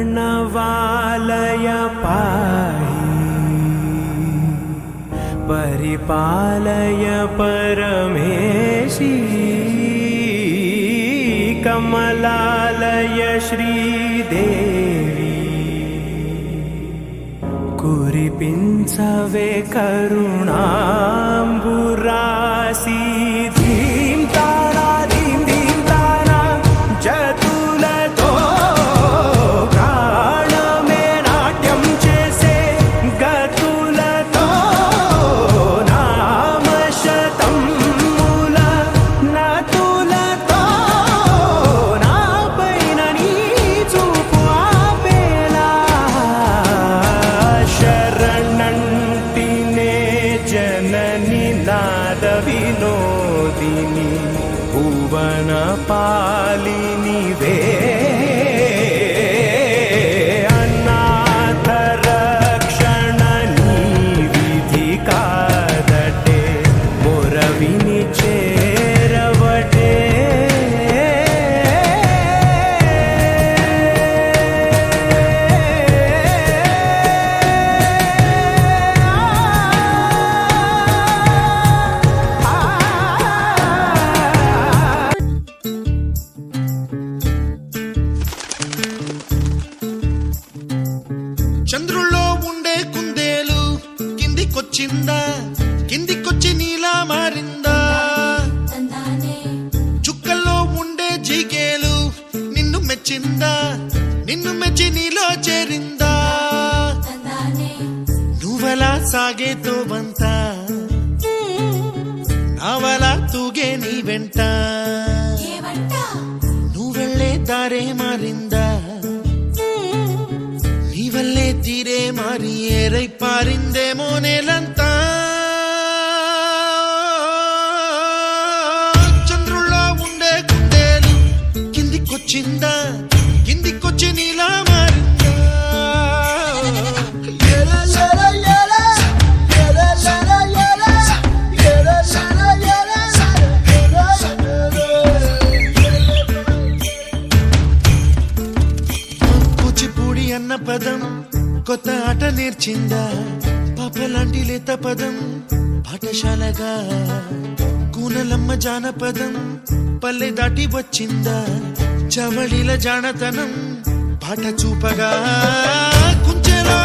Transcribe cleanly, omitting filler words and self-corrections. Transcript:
प्रणवालय पाहि परिपालय परमेशी कमलालय श्रीदेवी कुरिपिंचवे करुणांबुरासी धीम तारा धीम धीम तारा जतुलतो प्राणमे नाट्यं चेसे गतुलतो नामशतं मूल नतुलतो नापैन नीचूपु आपेला शरणंटिने जननी नाद विनोदिनी भुवन पालिनी वे अनाथ रक्षणनी विधि कादटे मोरविनी चेरवटे చంద్రుల్లో ఉండే కుందేలు కిందికొచ్చిందా, కిందికొచ్చి నీలా మారిందా? చుక్కల్లో ఉండే జీకేలు నిన్ను మెచ్చిందా, నిన్ను మెచ్చి నీలో చేరిందా? నువ్వలా సాగేతో వంత నావలా తూగే నీ వెంట, నువ్వెళ్ళే దారే మారిందా, నీవల్లే తీరే మారి ఏరై పారిందేమో నేలంతా. చంద్రుల్లో ఉండే కుందేలు కిందికొచ్చిందా, కిందికొచ్చి నీలా మారిందా? కూచిపూడి అన్న పదం కొత్త ఆట నేర్చిందా, పాపలాంటి లేత పదం పాఠశాలగా? కూనలమ్మ జానపదం పల్లె దాటి వచ్చిందా, చవళిల జానతనం పాట చూపగా? కుంచెలో